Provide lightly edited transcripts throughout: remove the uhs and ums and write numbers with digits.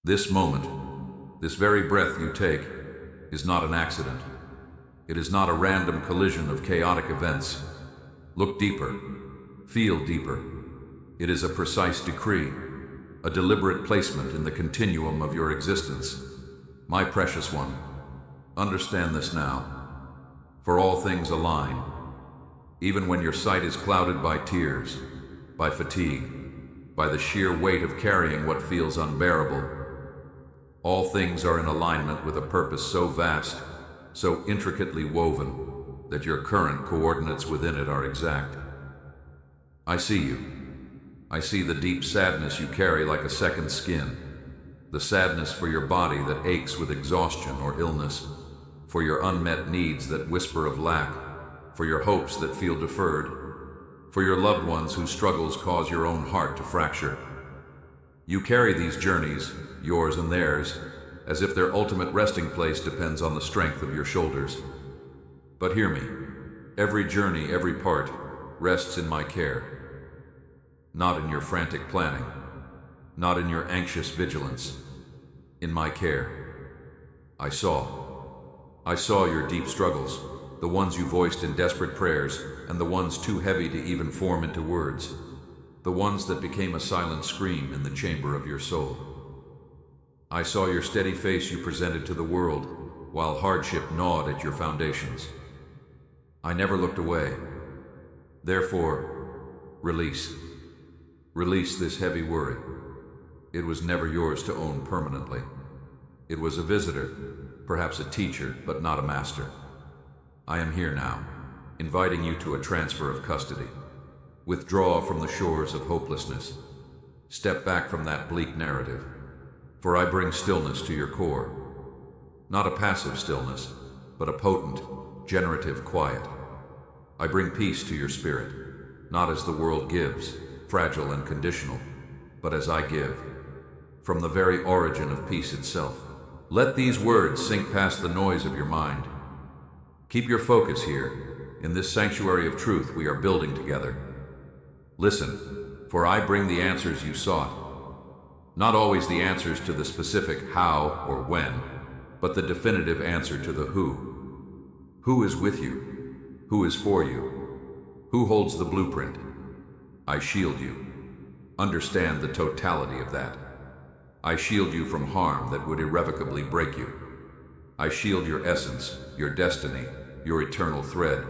This moment, this very breath you take, is not an accident. It is not a random collision of chaotic events. Look deeper, feel deeper. It is a precise decree, a deliberate placement in the continuum of your existence. My precious one, understand this now. For all things align, even when your sight is clouded by tears, by fatigue, by the sheer weight of carrying what feels unbearable. All things are in alignment with a purpose so vast, so intricately woven, that your current coordinates within it are exact. I see you. I see the deep sadness you carry like a second skin, the sadness for your body that aches with exhaustion or illness, for your unmet needs that whisper of lack, for your hopes that feel deferred, for your loved ones whose struggles cause your own heart to fracture. You carry these journeys, yours and theirs, as if their ultimate resting place depends on the strength of your shoulders. But hear me, every journey, every part, rests in my care. Not in your frantic planning, not in your anxious vigilance, in my care. I saw your deep struggles, the ones you voiced in desperate prayers, and the ones too heavy to even form into words, the ones that became a silent scream in the chamber of your soul. I saw your steady face you presented to the world, while hardship gnawed at your foundations. I never looked away. Therefore, release. Release this heavy worry. It was never yours to own permanently. It was a visitor, perhaps a teacher, but not a master. I am here now, inviting you to a transfer of custody. Withdraw from the shores of hopelessness. Step back from that bleak narrative, for I bring stillness to your core. Not a passive stillness, but a potent, generative quiet. I bring peace to your spirit, not as the world gives, fragile and conditional, but as I give, from the very origin of peace itself. Let these words sink past the noise of your mind. Keep your focus here, in this sanctuary of truth we are building together. Listen, for I bring the answers you sought. Not always the answers to the specific how or when, but the definitive answer to the who. Who is with you? Who is for you? Who holds the blueprint? I shield you. Understand the totality of that. I shield you from harm that would irrevocably break you. I shield your essence, your destiny, your eternal thread.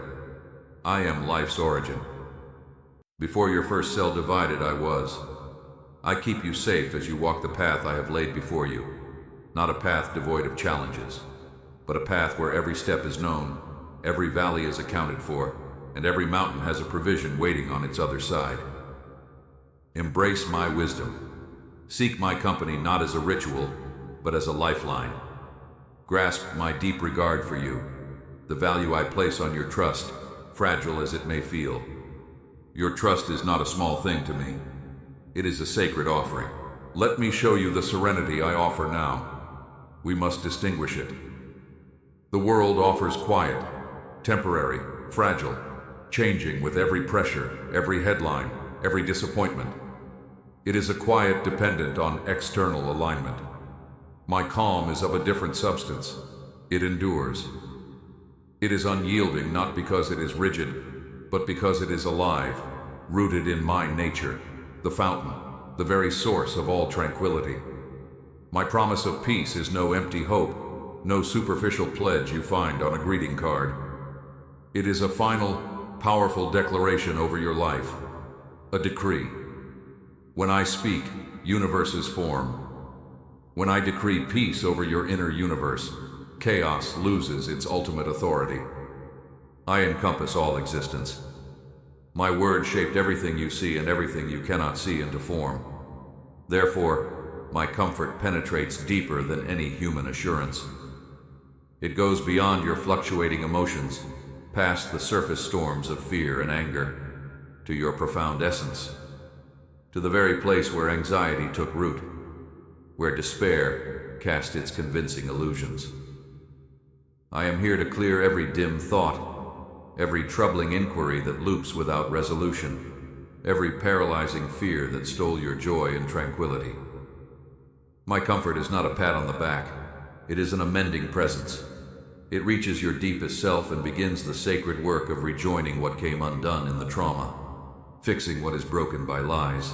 I am life's origin. Before your first cell divided, I was. I keep you safe as you walk the path I have laid before you. Not a path devoid of challenges, but a path where every step is known, every valley is accounted for, and every mountain has a provision waiting on its other side. Embrace my wisdom. Seek my company not as a ritual, but as a lifeline. Grasp my deep regard for you, the value I place on your trust, fragile as it may feel. Your trust is not a small thing to me. It is a sacred offering. Let me show you the serenity I offer now. We must distinguish it. The world offers quiet, temporary, fragile, changing with every pressure, every headline, every disappointment. It is a quiet dependent on external alignment. My calm is of a different substance. It endures. It is unyielding not because it is rigid, but because it is alive, rooted in my nature, the fountain, the very source of all tranquility. My promise of peace is no empty hope, no superficial pledge you find on a greeting card. It is a final, powerful declaration over your life, a decree. When I speak, universes form. When I decree peace over your inner universe, chaos loses its ultimate authority. I encompass all existence. My word shaped everything you see and everything you cannot see into form. Therefore, my comfort penetrates deeper than any human assurance. It goes beyond your fluctuating emotions, past the surface storms of fear and anger, to your profound essence, to the very place where anxiety took root, where despair cast its convincing illusions. I am here to clear every dim thought, every troubling inquiry that loops without resolution, every paralyzing fear that stole your joy and tranquility. My comfort is not a pat on the back. It is an amending presence. It reaches your deepest self and begins the sacred work of rejoining what came undone in the trauma, fixing what is broken by lies,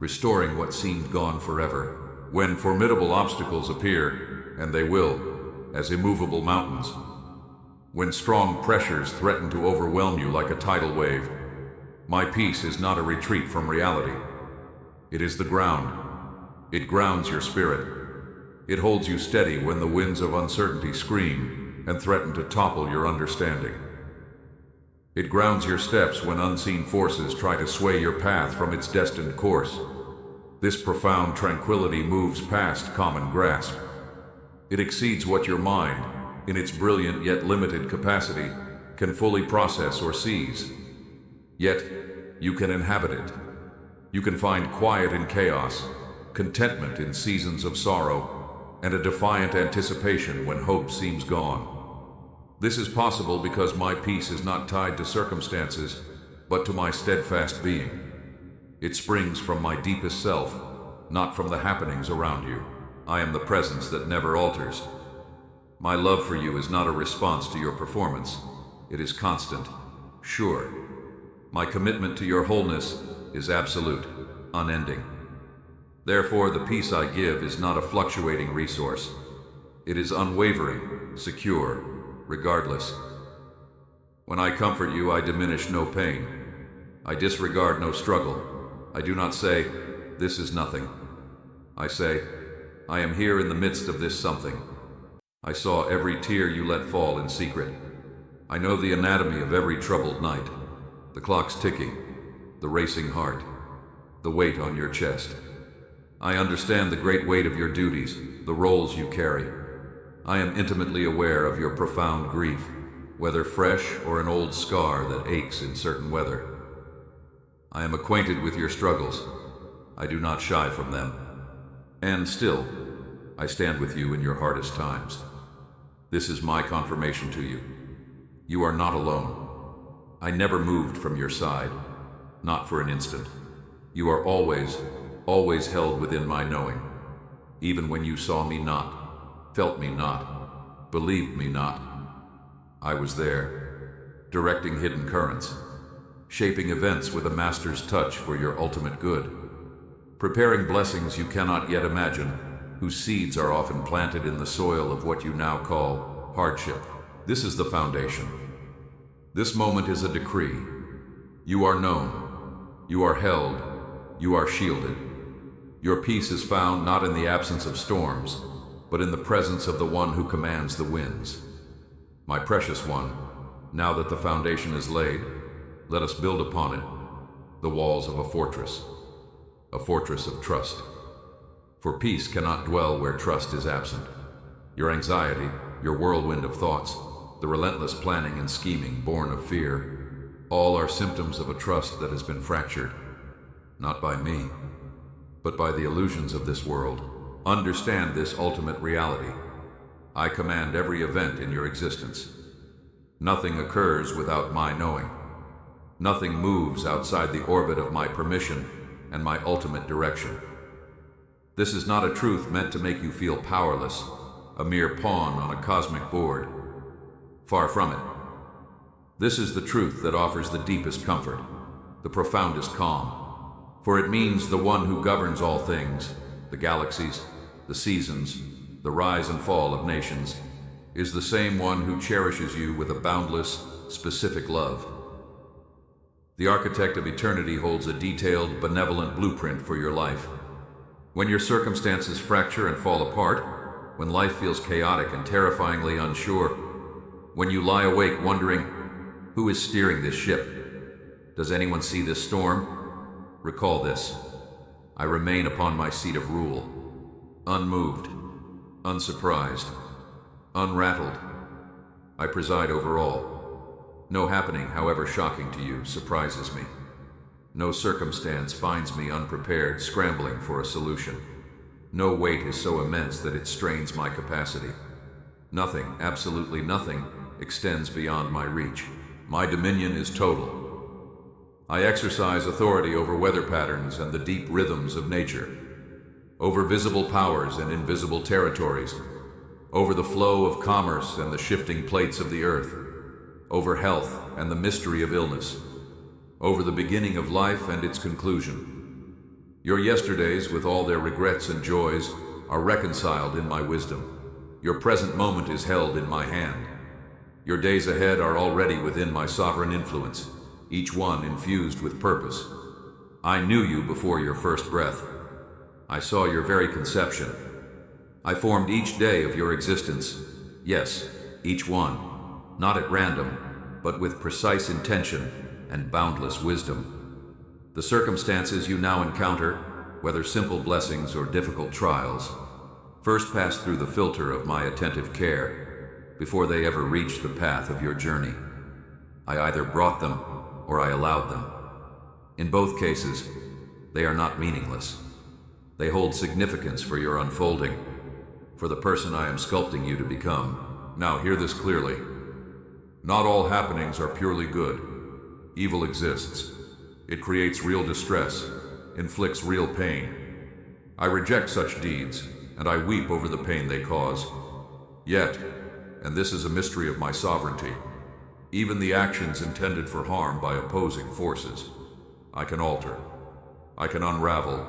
restoring what seemed gone forever. When formidable obstacles appear, and they will, as immovable mountains, when strong pressures threaten to overwhelm you like a tidal wave, my peace is not a retreat from reality. It is the ground. It grounds your spirit. It holds you steady when the winds of uncertainty scream and threaten to topple your understanding. It grounds your steps when unseen forces try to sway your path from its destined course. This profound tranquility moves past common grasp. It exceeds what your mind, in its brilliant yet limited capacity, can fully process or seize. Yet, you can inhabit it. You can find quiet in chaos, contentment in seasons of sorrow, and a defiant anticipation when hope seems gone. This is possible because my peace is not tied to circumstances, but to my steadfast being. It springs from my deepest self, not from the happenings around you. I am the presence that never alters. My love for you is not a response to your performance. It is constant, sure. My commitment to your wholeness is absolute, unending. Therefore, the peace I give is not a fluctuating resource. It is unwavering, secure, regardless. When I comfort you, I diminish no pain. I disregard no struggle. I do not say, "This is nothing." I say, "I am here in the midst of this something." I saw every tear you let fall in secret. I know the anatomy of every troubled night, the clock's ticking, the racing heart, the weight on your chest. I understand the great weight of your duties, the roles you carry. I am intimately aware of your profound grief, whether fresh or an old scar that aches in certain weather. I am acquainted with your struggles. I do not shy from them. And still, I stand with you in your hardest times. This is my confirmation to you. You are not alone. I never moved from your side, not for an instant. You are always held within my knowing, even when you saw me not, felt me not, believed me not. I was there, directing hidden currents, shaping events with a master's touch for your ultimate good, preparing blessings you cannot yet imagine, whose seeds are often planted in the soil of what you now call hardship. This is the foundation. This moment is a decree. You are known. You are held. You are shielded. Your peace is found not in the absence of storms, but in the presence of the one who commands the winds. My precious one, now that the foundation is laid, let us build upon it the walls of a fortress of trust. For peace cannot dwell where trust is absent. Your anxiety, your whirlwind of thoughts, the relentless planning and scheming born of fear, all are symptoms of a trust that has been fractured, not by me, but by the illusions of this world. Understand this ultimate reality. I command every event in your existence. Nothing occurs without my knowing. Nothing moves outside the orbit of my permission and my ultimate direction. This is not a truth meant to make you feel powerless, a mere pawn on a cosmic board. Far from it. This is the truth that offers the deepest comfort, the profoundest calm. For it means the one who governs all things, the galaxies, the seasons, the rise and fall of nations, is the same one who cherishes you with a boundless, specific love. The architect of eternity holds a detailed, benevolent blueprint for your life. When your circumstances fracture and fall apart, when life feels chaotic and terrifyingly unsure, when you lie awake wondering, who is steering this ship? Does anyone see this storm? Recall this. I remain upon my seat of rule, unmoved, unsurprised, unrattled. I preside over all. No happening, however shocking to you, surprises me. No circumstance finds me unprepared, scrambling for a solution. No weight is so immense that it strains my capacity. Nothing, absolutely nothing, extends beyond my reach. My dominion is total. I exercise authority over weather patterns and the deep rhythms of nature. over visible powers and invisible territories, over the flow of commerce and the shifting plates of the earth, over health and the mystery of illness, over the beginning of life and its conclusion. Your yesterdays, with all their regrets and joys, are reconciled in my wisdom. Your present moment is held in my hand. Your days ahead are already within my sovereign influence, each one infused with purpose. I knew you before your first breath. I saw your very conception. I formed each day of your existence. Yes, each one, not at random, but with precise intention and boundless wisdom. The circumstances you now encounter, whether simple blessings or difficult trials, first pass through the filter of my attentive care before they ever reach the path of your journey. I either brought them or I allowed them. In both cases, they are not meaningless. They hold significance for your unfolding, for the person I am sculpting you to become. Now hear this clearly. Not all happenings are purely good. Evil exists. It creates real distress, inflicts real pain. I reject such deeds, and I weep over the pain they cause. Yet, and this is a mystery of my sovereignty, even the actions intended for harm by opposing forces, I can alter, I can unravel,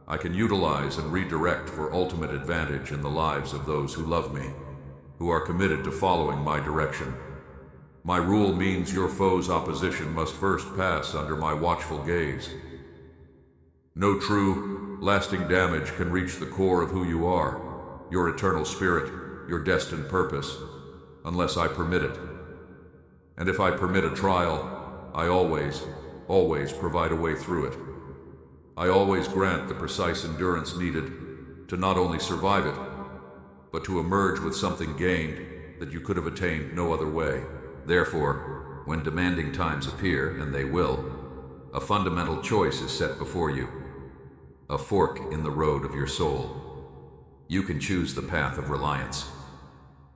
I can utilize and redirect for ultimate advantage in the lives of those who love me, who are committed to following my direction. My rule means your foe's opposition must first pass under my watchful gaze. No true, lasting damage can reach the core of who you are, your eternal spirit, your destined purpose, unless I permit it. And if I permit a trial, I always provide a way through it. I always grant the precise endurance needed to not only survive it, but to emerge with something gained that you could have attained no other way. Therefore, when demanding times appear, and they will, a fundamental choice is set before you, a fork in the road of your soul. You can choose the path of reliance.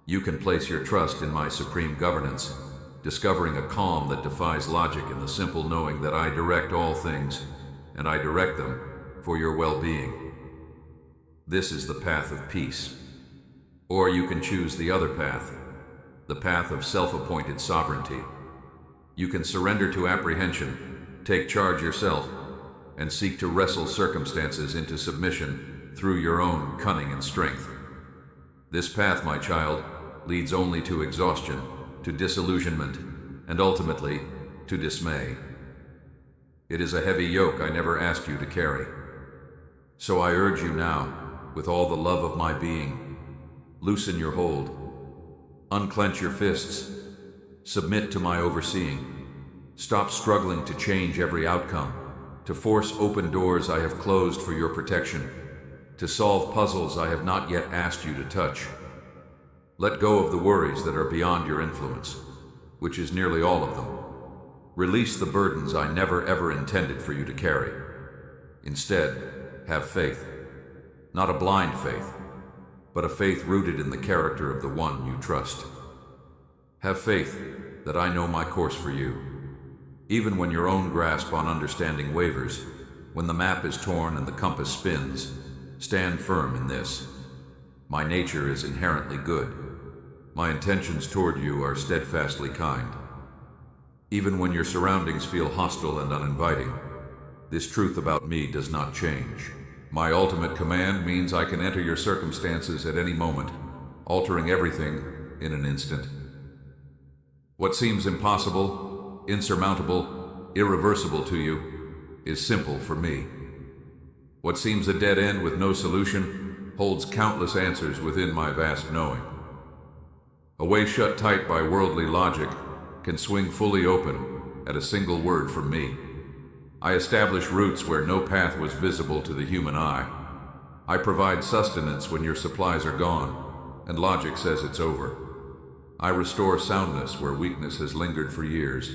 You can place your trust in my supreme governance, discovering a calm that defies logic in the simple knowing that I direct all things, and I direct them for your well-being. This is the path of peace. Or you can choose the other path, the path of self-appointed sovereignty. You can surrender to apprehension, take charge yourself, and seek to wrestle circumstances into submission through your own cunning and strength. This path, my child, leads only to exhaustion, to disillusionment, and ultimately to dismay. It is a heavy yoke I never asked you to carry. So I urge you now, with all the love of my being, loosen your hold, unclench your fists, submit to my overseeing, stop struggling to change every outcome, to force open doors I have closed for your protection, to solve puzzles I have not yet asked you to touch. Let go of the worries that are beyond your influence, which is nearly all of them. Release the burdens I never ever intended for you to carry. Instead, have faith. Not a blind faith, but a faith rooted in the character of the one you trust. Have faith that I know my course for you. Even when your own grasp on understanding wavers, when the map is torn and the compass spins, stand firm in this. My nature is inherently good. My intentions toward you are steadfastly kind. Even when your surroundings feel hostile and uninviting, this truth about me does not change. My ultimate command means I can enter your circumstances at any moment, altering everything in an instant. What seems impossible, insurmountable, irreversible to you is simple for me. What seems a dead end with no solution holds countless answers within my vast knowing. A way shut tight by worldly logic can swing fully open at a single word from me. I establish routes where no path was visible to the human eye. I provide sustenance when your supplies are gone, and logic says it's over. I restore soundness where weakness has lingered for years.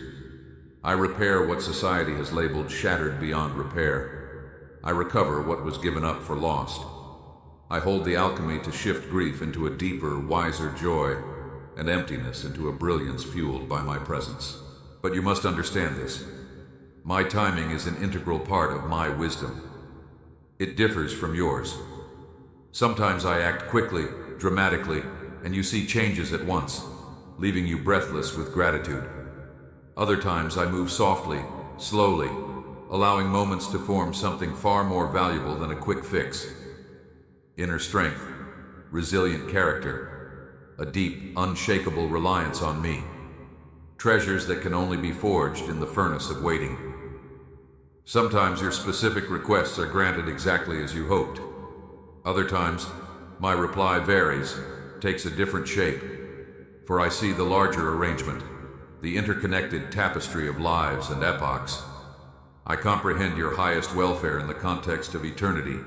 I repair what society has labeled shattered beyond repair. I recover what was given up for lost. I hold the alchemy to shift grief into a deeper, wiser joy, and emptiness into a brilliance fueled by my presence. But you must understand this. My timing is an integral part of my wisdom. It differs from yours. Sometimes I act quickly, dramatically, and you see changes at once, leaving you breathless with gratitude. Other times I move softly, slowly, allowing moments to form something far more valuable than a quick fix. Inner strength, resilient character, a deep, unshakable reliance on me. Treasures that can only be forged in the furnace of waiting. Sometimes your specific requests are granted exactly as you hoped. Other times, my reply varies, takes a different shape, for I see the larger arrangement, the interconnected tapestry of lives and epochs. I comprehend your highest welfare in the context of eternity,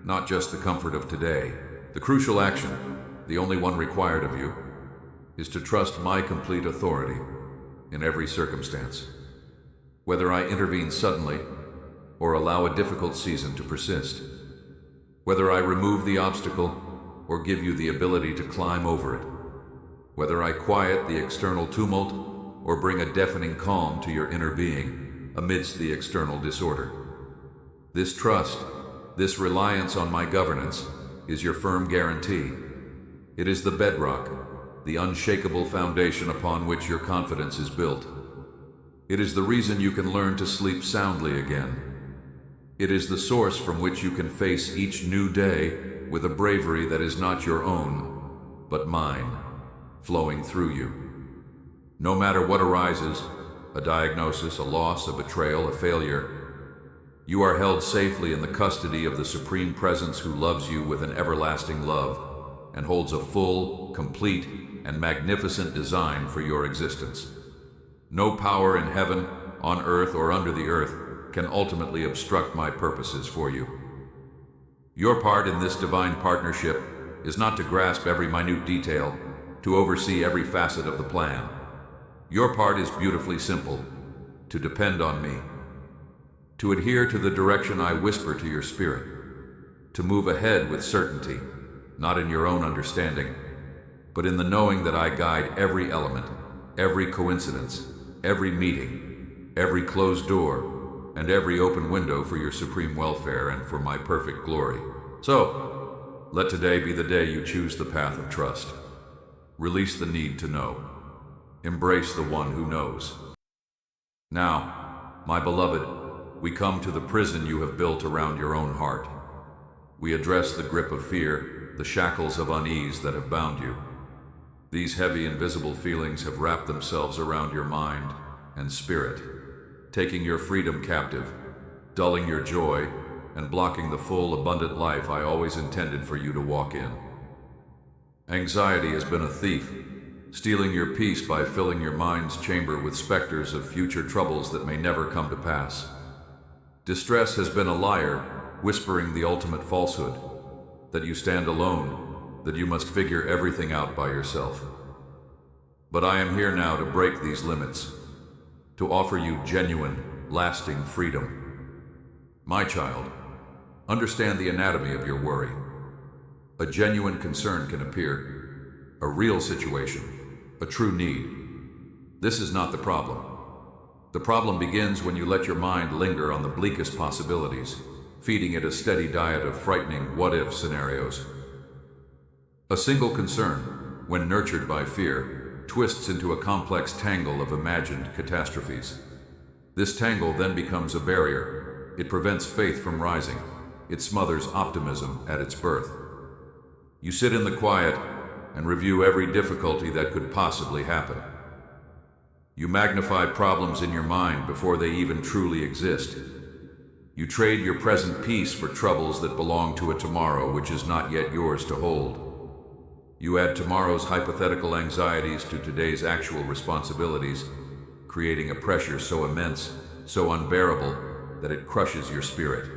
not just the comfort of today. The crucial action, the only one required of you, is to trust my complete authority in every circumstance. Whether I intervene suddenly or allow a difficult season to persist. Whether I remove the obstacle or give you the ability to climb over it. Whether I quiet the external tumult or bring a deafening calm to your inner being amidst the external disorder. This trust, this reliance on my governance, is your firm guarantee. It is the bedrock, the unshakable foundation upon which your confidence is built. It is the reason you can learn to sleep soundly again. It is the source from which you can face each new day with a bravery that is not your own, but mine, flowing through you. No matter what arises, a diagnosis, a loss, a betrayal, a failure, you are held safely in the custody of the Supreme Presence who loves you with an everlasting love and holds a full, complete, and magnificent design for your existence. No power in heaven, on earth, or under the earth can ultimately obstruct my purposes for you. Your part in this divine partnership is not to grasp every minute detail, to oversee every facet of the plan. Your part is beautifully simple, to depend on me, to adhere to the direction I whisper to your spirit, to move ahead with certainty, not in your own understanding, but in the knowing that I guide every element, every coincidence, every meeting, every closed door, and every open window for your supreme welfare and for my perfect glory. So, let today be the day you choose the path of trust. Release the need to know. Embrace the one who knows. Now, my beloved, we come to the prison you have built around your own heart. We address the grip of fear, the shackles of unease that have bound you. These heavy, invisible feelings have wrapped themselves around your mind and spirit, taking your freedom captive, dulling your joy, and blocking the full, abundant life I always intended for you to walk in. Anxiety has been a thief, stealing your peace by filling your mind's chamber with specters of future troubles that may never come to pass. Distress has been a liar, whispering the ultimate falsehood, that you stand alone, that you must figure everything out by yourself. But I am here now to break these limits, to offer you genuine, lasting freedom. My child, understand the anatomy of your worry. A genuine concern can appear, a real situation, a true need. This is not the problem. The problem begins when you let your mind linger on the bleakest possibilities, feeding it a steady diet of frightening what-if scenarios. A single concern, when nurtured by fear, twists into a complex tangle of imagined catastrophes. This tangle then becomes a barrier. It prevents faith from rising. It smothers optimism at its birth. You sit in the quiet and review every difficulty that could possibly happen. You magnify problems in your mind before they even truly exist. You trade your present peace for troubles that belong to a tomorrow which is not yet yours to hold. You add tomorrow's hypothetical anxieties to today's actual responsibilities, creating a pressure so immense, so unbearable, that it crushes your spirit.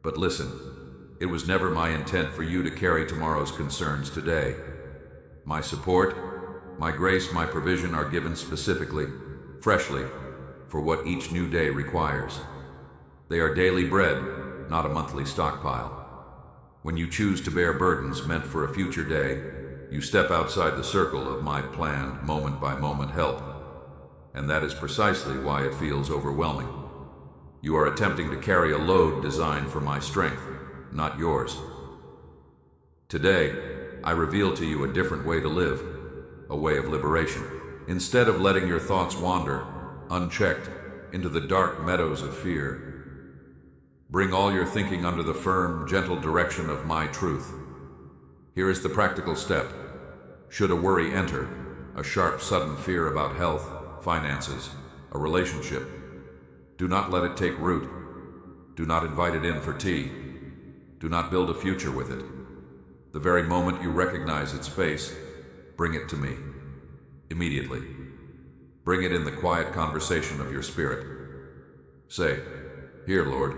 But listen, it was never my intent for you to carry tomorrow's concerns today. My support, my grace, my provision are given specifically, freshly, for what each new day requires. They are daily bread, not a monthly stockpile. When you choose to bear burdens meant for a future day, you step outside the circle of my planned, moment-by-moment help. And that is precisely why it feels overwhelming. You are attempting to carry a load designed for my strength, not yours. Today, I reveal to you a different way to live, a way of liberation. Instead of letting your thoughts wander, unchecked, into the dark meadows of fear, bring all your thinking under the firm, gentle direction of my truth. Here is the practical step. Should a worry enter, a sharp, sudden fear about health, finances, a relationship, do not let it take root. Do not invite it in for tea. Do not build a future with it. The very moment you recognize its face, bring it to me. Immediately. Bring it in the quiet conversation of your spirit. Say, "Here, Lord,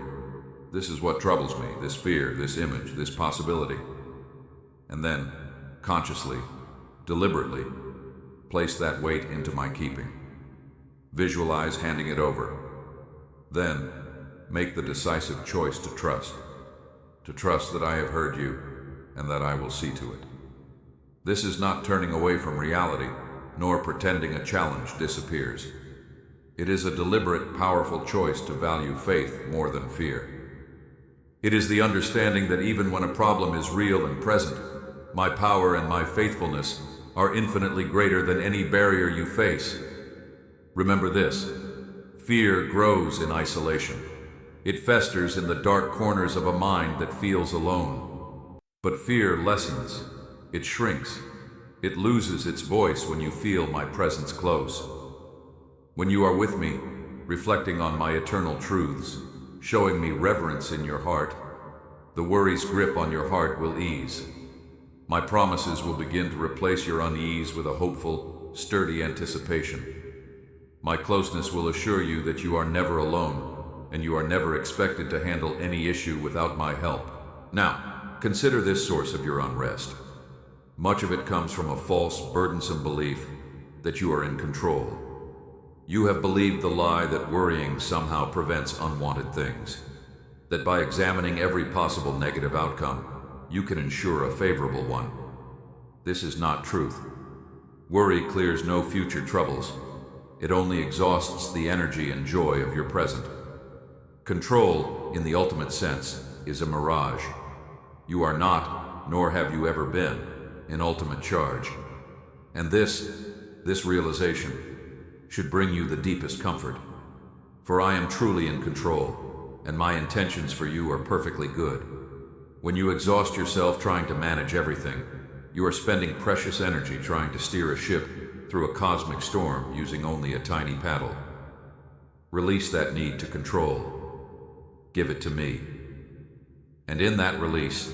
this is what troubles me, this fear, this image, this possibility." And then, consciously, deliberately, place that weight into my keeping. Visualize handing it over. Then, make the decisive choice to trust that I have heard you and that I will see to it. This is not turning away from reality, nor pretending a challenge disappears. It is a deliberate, powerful choice to value faith more than fear. It is the understanding that even when a problem is real and present, my power and my faithfulness are infinitely greater than any barrier you face. Remember this: fear grows in isolation. It festers in the dark corners of a mind that feels alone. But fear lessens. It shrinks. It loses its voice when you feel my presence close. When you are with me, reflecting on my eternal truths, showing me reverence in your heart, the worry's grip on your heart will ease. My promises will begin to replace your unease with a hopeful, sturdy anticipation. My closeness will assure you that you are never alone, and you are never expected to handle any issue without my help. Now, consider this source of your unrest. Much of it comes from a false, burdensome belief that you are in control. You have believed the lie that worrying somehow prevents unwanted things, that by examining every possible negative outcome, you can ensure a favorable one. This is not truth. Worry clears no future troubles. It only exhausts the energy and joy of your present. Control, in the ultimate sense, is a mirage. You are not, nor have you ever been, in ultimate charge. And this realization should bring you the deepest comfort. For I am truly in control, and my intentions for you are perfectly good. When you exhaust yourself trying to manage everything, you are spending precious energy trying to steer a ship through a cosmic storm using only a tiny paddle. Release that need to control. Give it to me. And in that release,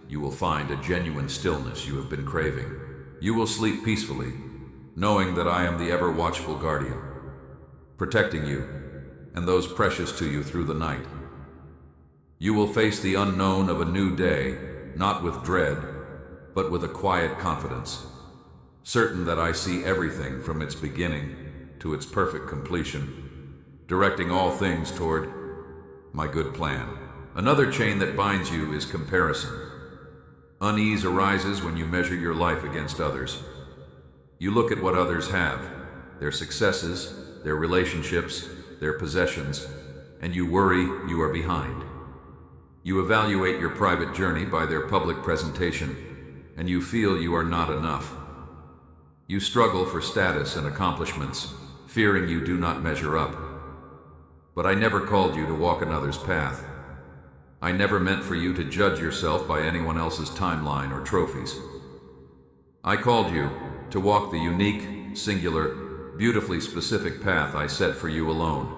you will find a genuine stillness you have been craving. You will sleep peacefully, knowing that I am the ever-watchful guardian, protecting you and those precious to you through the night. You will face the unknown of a new day, not with dread, but with a quiet confidence, certain that I see everything from its beginning to its perfect completion, directing all things toward my good plan. Another chain that binds you is comparison. Unease arises when you measure your life against others. You look at what others have, their successes, their relationships, their possessions, and you worry you are behind. You evaluate your private journey by their public presentation, and you feel you are not enough. You struggle for status and accomplishments, fearing you do not measure up. But I never called you to walk another's path. I never meant for you to judge yourself by anyone else's timeline or trophies. I called you to walk the unique, singular, beautifully specific path I set for you alone.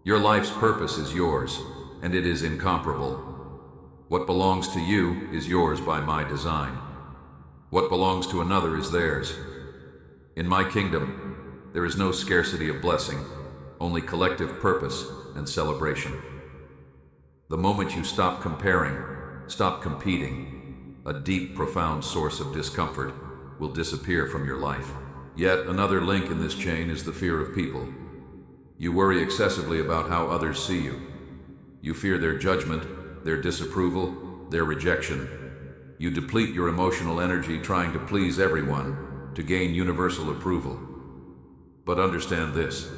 Your life's purpose is yours, and it is incomparable. What belongs to you is yours by my design. What belongs to another is theirs. In my kingdom, there is no scarcity of blessing, only collective purpose and celebration. The moment you stop comparing, stop competing, a deep, profound source of discomfort will disappear from your life. Yet another link in this chain is the fear of people. You worry excessively about how others see you. You fear their judgment, their disapproval, their rejection. You deplete your emotional energy trying to please everyone, to gain universal approval. But understand this: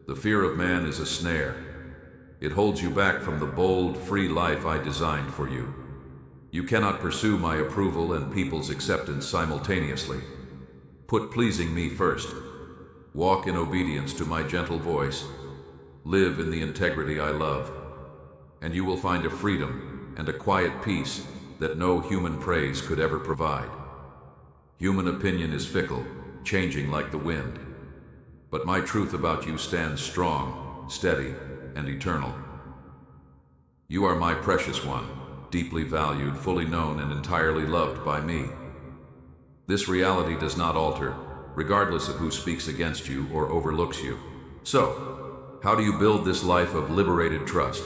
the fear of man is a snare. It holds you back from the bold, free life I designed for you. You cannot pursue my approval and people's acceptance simultaneously. Put pleasing me first. Walk in obedience to my gentle voice. Live in the integrity I love. And you will find a freedom and a quiet peace that no human praise could ever provide. Human opinion is fickle, changing like the wind. But my truth about you stands strong, steady, and eternal. You are my precious one, deeply valued, fully known, and entirely loved by me. This reality does not alter, regardless of who speaks against you or overlooks you. So, how do you build this life of liberated trust?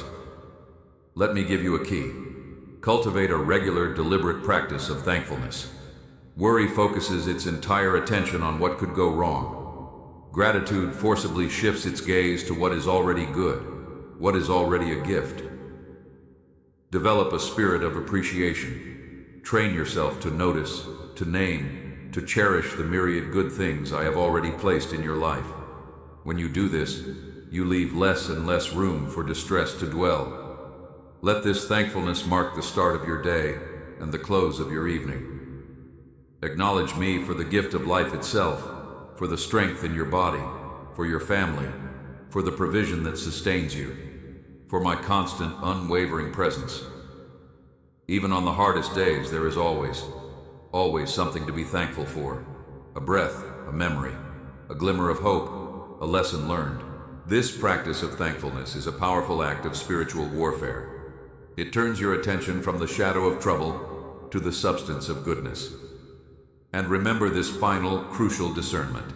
Let me give you a key. Cultivate a regular, deliberate practice of thankfulness. Worry focuses its entire attention on what could go wrong. Gratitude forcibly shifts its gaze to what is already good, what is already a gift. Develop a spirit of appreciation. Train yourself to notice, to name, to cherish the myriad good things I have already placed in your life. When you do this, you leave less and less room for distress to dwell. Let this thankfulness mark the start of your day and the close of your evening. Acknowledge me for the gift of life itself, for the strength in your body, for your family, for the provision that sustains you, for my constant, unwavering presence. Even on the hardest days, there is always something to be thankful for. A breath, a memory, a glimmer of hope, a lesson learned. This practice of thankfulness is a powerful act of spiritual warfare. It turns your attention from the shadow of trouble to the substance of goodness. And remember this final, crucial discernment.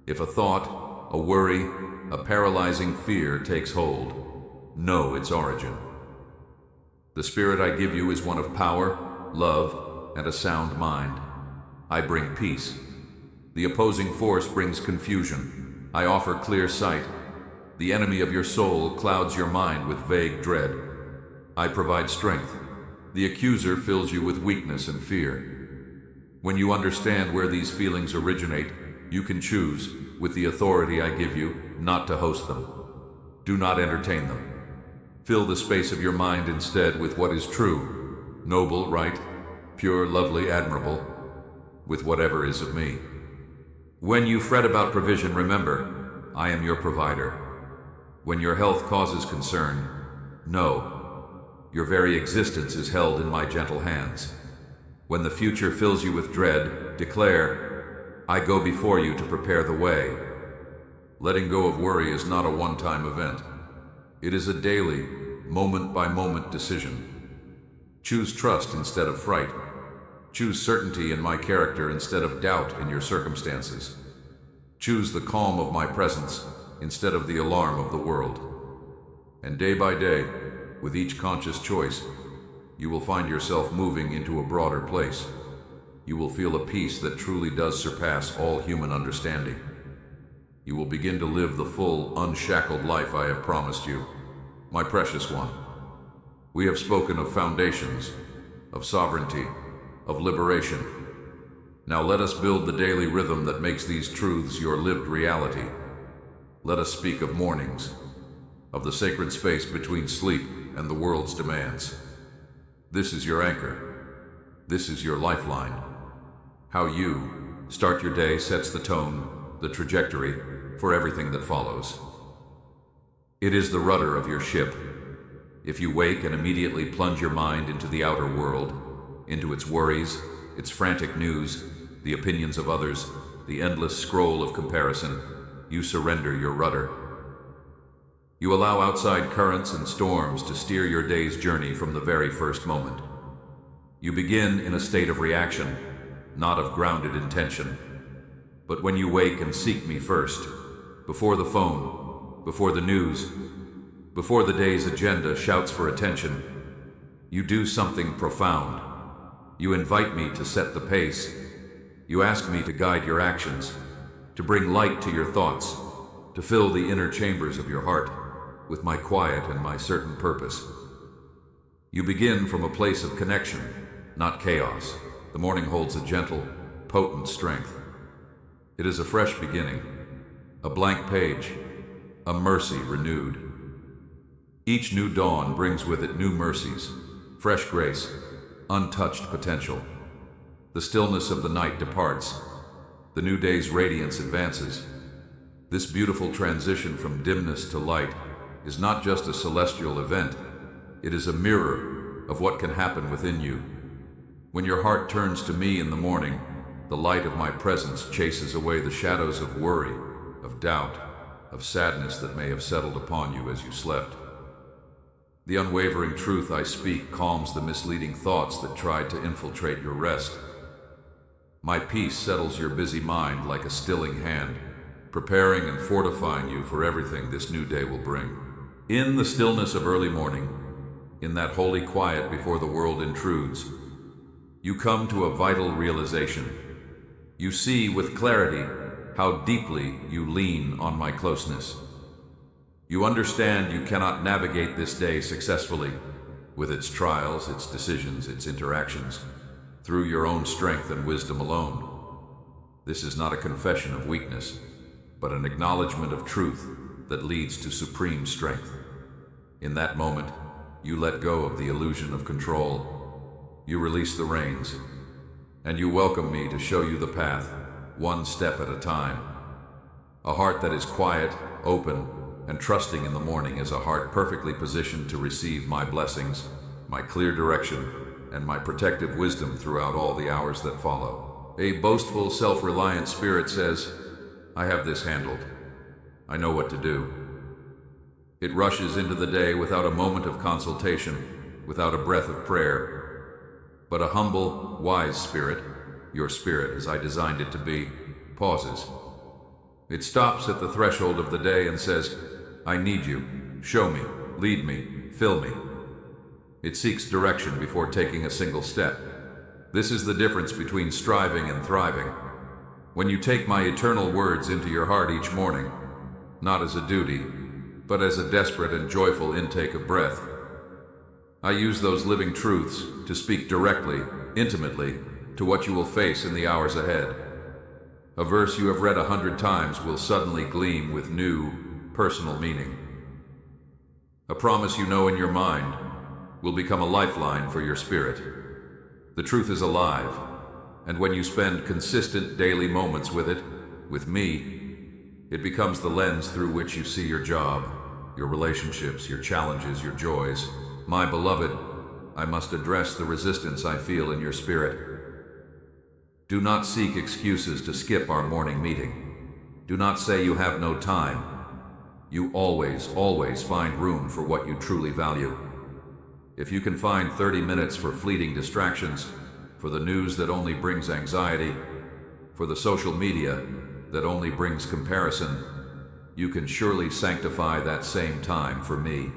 If a thought, a worry, a paralyzing fear takes hold, know its origin. The spirit I give you is one of power, love, and a sound mind. I bring peace. The opposing force brings confusion. I offer clear sight. The enemy of your soul clouds your mind with vague dread. I provide strength. The accuser fills you with weakness and fear. When you understand where these feelings originate, you can choose, with the authority I give you, not to host them. Do not entertain them. Fill the space of your mind instead with what is true, noble, right, pure, lovely, admirable, with whatever is of me. When you fret about provision, remember, I am your provider. When your health causes concern, know, your very existence is held in my gentle hands. When the future fills you with dread, declare, I go before you to prepare the way. Letting go of worry is not a one-time event. It is a daily, moment-by-moment decision. Choose trust instead of fright. Choose certainty in my character instead of doubt in your circumstances. Choose the calm of my presence instead of the alarm of the world. And day by day, with each conscious choice, you will find yourself moving into a broader place. You will feel a peace that truly does surpass all human understanding. You will begin to live the full, unshackled life I have promised you, my precious one. We have spoken of foundations, of sovereignty, of liberation. Now let us build the daily rhythm that makes these truths your lived reality. Let us speak of mornings, of the sacred space between sleep and the world's demands. This is your anchor. This is your lifeline. How you start your day sets the tone, the trajectory for everything that follows. It is the rudder of your ship. If you wake and immediately plunge your mind into the outer world, into its worries, its frantic news, the opinions of others, the endless scroll of comparison, you surrender your rudder. You allow outside currents and storms to steer your day's journey from the very first moment. You begin in a state of reaction, not of grounded intention. But when you wake and seek me first, before the phone, before the news, before the day's agenda shouts for attention, you do something profound. You invite me to set the pace. You ask me to guide your actions, to bring light to your thoughts, to fill the inner chambers of your heart with my quiet and my certain purpose. You begin from a place of connection, not chaos. The morning holds a gentle, potent strength. It is a fresh beginning, a blank page, a mercy renewed. Each new dawn brings with it new mercies, fresh grace, untouched potential. The stillness of the night departs. The new day's radiance advances. This beautiful transition from dimness to light is not just a celestial event, it is a mirror of what can happen within you. When your heart turns to me in the morning, the light of my presence chases away the shadows of worry, of doubt, of sadness that may have settled upon you as you slept. The unwavering truth I speak calms the misleading thoughts that tried to infiltrate your rest. My peace settles your busy mind like a stilling hand, preparing and fortifying you for everything this new day will bring. In the stillness of early morning, in that holy quiet before the world intrudes, you come to a vital realization. You see with clarity how deeply you lean on my closeness. You understand you cannot navigate this day successfully, with its trials, its decisions, its interactions, through your own strength and wisdom alone. This is not a confession of weakness, but an acknowledgement of truth that leads to supreme strength. In that moment, you let go of the illusion of control. You release the reins, and you welcome me to show you the path, one step at a time. A heart that is quiet, open, and trusting in the morning is a heart perfectly positioned to receive my blessings, my clear direction, and my protective wisdom throughout all the hours that follow. A boastful, self-reliant spirit says, I have this handled. I know what to do. It rushes into the day without a moment of consultation, without a breath of prayer. But a humble, wise spirit, your spirit as I designed it to be, pauses. It stops at the threshold of the day and says, I need you. Show me, lead me, fill me. It seeks direction before taking a single step. This is the difference between striving and thriving. When you take my eternal words into your heart each morning, not as a duty, but as a desperate and joyful intake of breath, I use those living truths to speak directly, intimately, to what you will face in the hours ahead. A verse you have read 100 times will suddenly gleam with new, personal meaning. A promise you know in your mind will become a lifeline for your spirit. The truth is alive, and when you spend consistent daily moments with it, with me, it becomes the lens through which you see your job, your relationships, your challenges, your joys. My beloved, I must address the resistance I feel in your spirit. Do not seek excuses to skip our morning meeting. Do not say you have no time. You always, always find room for what you truly value. If you can find 30 minutes for fleeting distractions, for the news that only brings anxiety, for the social media that only brings comparison, you can surely sanctify that same time for me.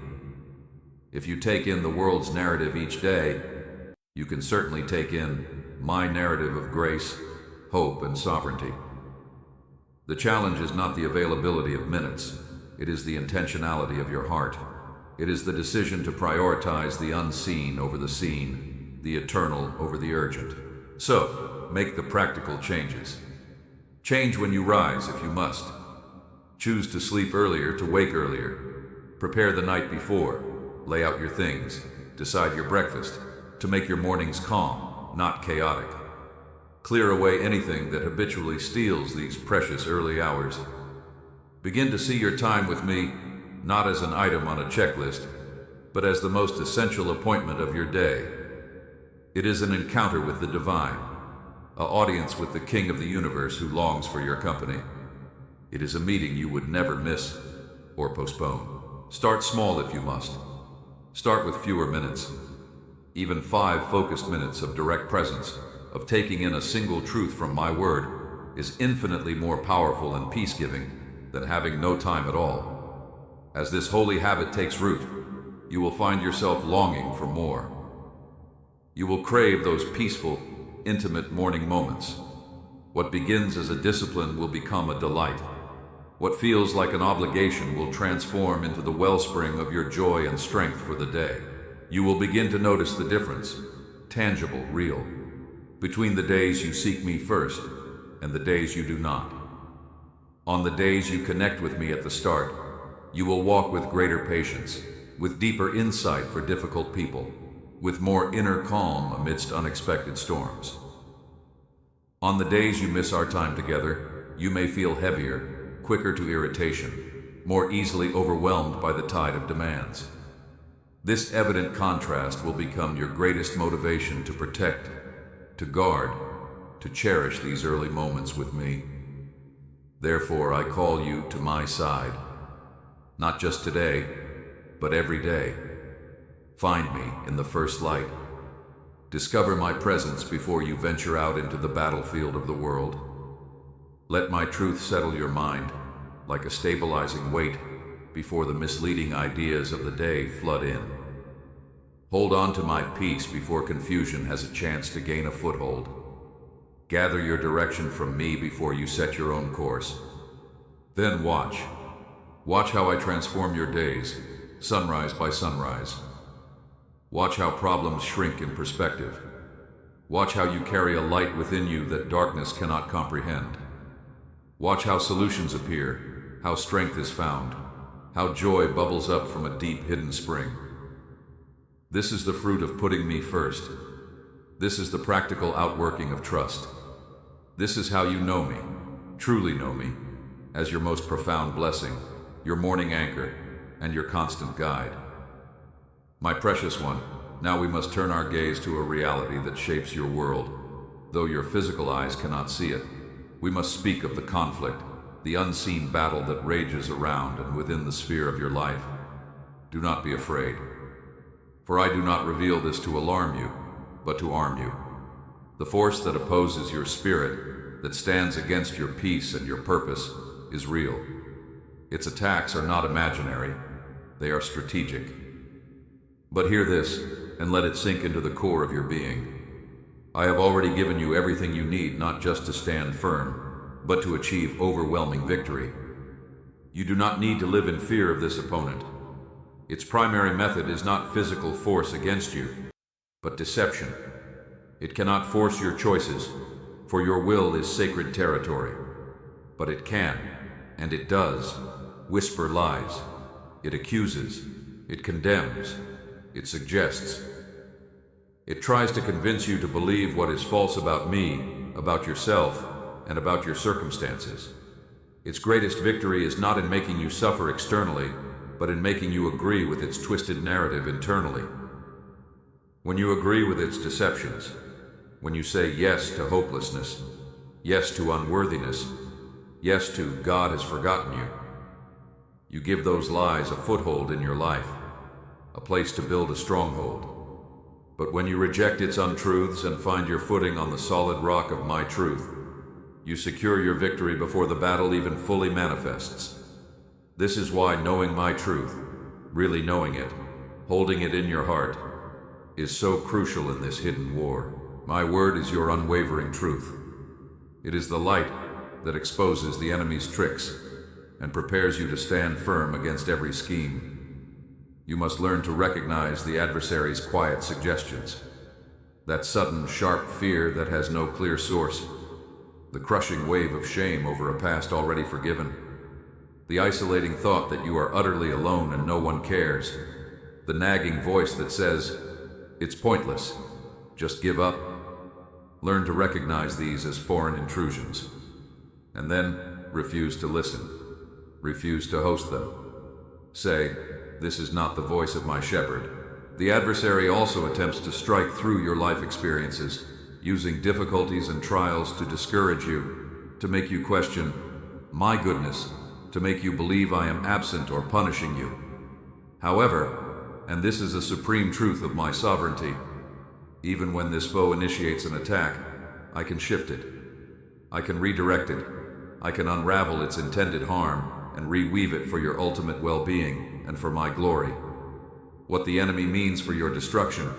If you take in the world's narrative each day, you can certainly take in my narrative of grace, hope, and sovereignty. The challenge is not the availability of minutes, it is the intentionality of your heart. It is the decision to prioritize the unseen over the seen, the eternal over the urgent. So, make the practical changes. Change when you rise if you must. Choose to sleep earlier to wake earlier. Prepare the night before. Lay out your things. Decide your breakfast. To make your mornings calm, not chaotic. Clear away anything that habitually steals these precious early hours. Begin to see your time with me not as an item on a checklist, but as the most essential appointment of your day. It is an encounter with the divine, an audience with the King of the universe who longs for your company. It is a meeting you would never miss or postpone. Start small if you must. Start with fewer minutes. Even 5 focused minutes of direct presence, of taking in a single truth from my word, is infinitely more powerful and peace-giving than having no time at all. As this holy habit takes root, you will find yourself longing for more. You will crave those peaceful, intimate morning moments. What begins as a discipline will become a delight. What feels like an obligation will transform into the wellspring of your joy and strength for the day. You will begin to notice the difference, tangible, real, between the days you seek me first and the days you do not. On the days you connect with me at the start, you will walk with greater patience, with deeper insight for difficult people, with more inner calm amidst unexpected storms. On the days you miss our time together, you may feel heavier, quicker to irritation, more easily overwhelmed by the tide of demands. This evident contrast will become your greatest motivation to protect, to guard, to cherish these early moments with me. Therefore, I call you to my side, not just today, but every day. Find me in the first light. Discover my presence before you venture out into the battlefield of the world. Let my truth settle your mind like a stabilizing weight before the misleading ideas of the day flood in. Hold on to my peace before confusion has a chance to gain a foothold. Gather your direction from me before you set your own course. Then watch. Watch how I transform your days, sunrise by sunrise. Watch how problems shrink in perspective. Watch how you carry a light within you that darkness cannot comprehend. Watch how solutions appear, how strength is found, how joy bubbles up from a deep hidden spring. This is the fruit of putting me first. This is the practical outworking of trust. This is how you know me, truly know me, as your most profound blessing, your morning anchor, and your constant guide. My precious one, now we must turn our gaze to a reality that shapes your world. Though your physical eyes cannot see it, we must speak of the conflict, the unseen battle that rages around and within the sphere of your life. Do not be afraid, for I do not reveal this to alarm you, but to arm you. The force that opposes your spirit, that stands against your peace and your purpose, is real. Its attacks are not imaginary, they are strategic. But hear this, and let it sink into the core of your being. I have already given you everything you need not just to stand firm, but to achieve overwhelming victory. You do not need to live in fear of this opponent. Its primary method is not physical force against you, but deception. It cannot force your choices, for your will is sacred territory. But it can, and it does, whisper lies. It accuses, it condemns, it suggests. It tries to convince you to believe what is false about me, about yourself, and about your circumstances. Its greatest victory is not in making you suffer externally, but in making you agree with its twisted narrative internally. When you agree with its deceptions, when you say yes to hopelessness, yes to unworthiness, yes to God has forgotten you, you give those lies a foothold in your life, a place to build a stronghold. But when you reject its untruths and find your footing on the solid rock of my truth, you secure your victory before the battle even fully manifests. This is why knowing my truth, really knowing it, holding it in your heart, is so crucial in this hidden war. My word is your unwavering truth. It is the light that exposes the enemy's tricks and prepares you to stand firm against every scheme. You must learn to recognize the adversary's quiet suggestions, that sudden, sharp fear that has no clear source, the crushing wave of shame over a past already forgiven, the isolating thought that you are utterly alone and no one cares, the nagging voice that says, "It's pointless, just give up." Learn to recognize these as foreign intrusions, and then refuse to listen, refuse to host them. Say, "This is not the voice of my shepherd." The adversary also attempts to strike through your life experiences, using difficulties and trials to discourage you, to make you question my goodness, to make you believe I am absent or punishing you. However, and this is a supreme truth of my sovereignty, even when this foe initiates an attack, I can shift it. I can redirect it. I can unravel its intended harm and reweave it for your ultimate well-being and for my glory. What the enemy means for your destruction,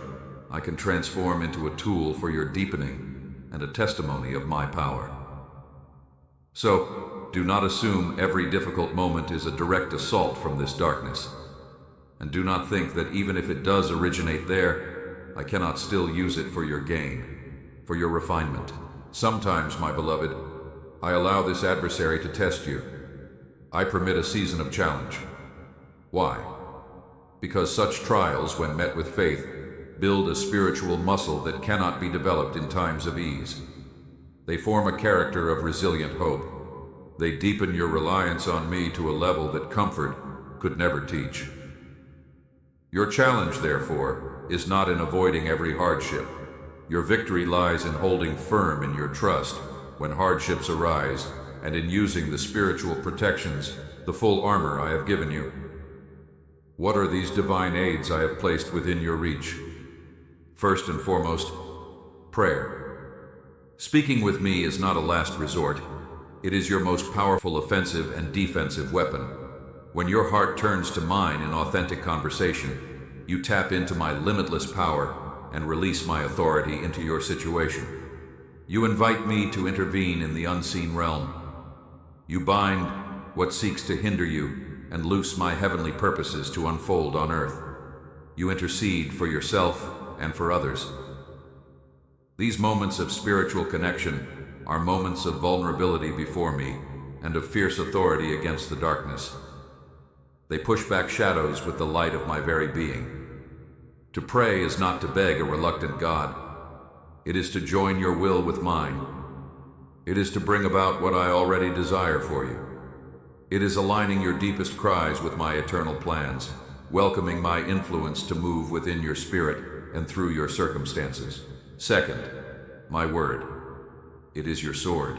I can transform into a tool for your deepening and a testimony of my power. So, do not assume every difficult moment is a direct assault from this darkness. And do not think that even if it does originate there, I cannot still use it for your gain, for your refinement. Sometimes, my beloved, I allow this adversary to test you. I permit a season of challenge. Why? because such trials, when met with faith, build a spiritual muscle that cannot be developed in times of ease. They form a character of resilient hope. They deepen your reliance on me to a level that comfort could never teach. Your challenge, therefore, is not in avoiding every hardship. Your victory lies in holding firm in your trust when hardships arise, and in using the spiritual protections, the full armor I have given you. What are these divine aids I have placed within your reach? First and foremost, prayer. Speaking with me is not a last resort. It is your most powerful offensive and defensive weapon. When your heart turns to mine in authentic conversation, you tap into my limitless power and release my authority into your situation. You invite me to intervene in the unseen realm. You bind what seeks to hinder you and loose my heavenly purposes to unfold on earth. You intercede for yourself and for others. These moments of spiritual connection are moments of vulnerability before me and of fierce authority against the darkness. They push back shadows with the light of my very being. To pray is not to beg a reluctant God. It is to join your will with mine. It is to bring about what I already desire for you. It is aligning your deepest cries with my eternal plans, welcoming my influence to move within your spirit and through your circumstances. Second, my word. It is your sword.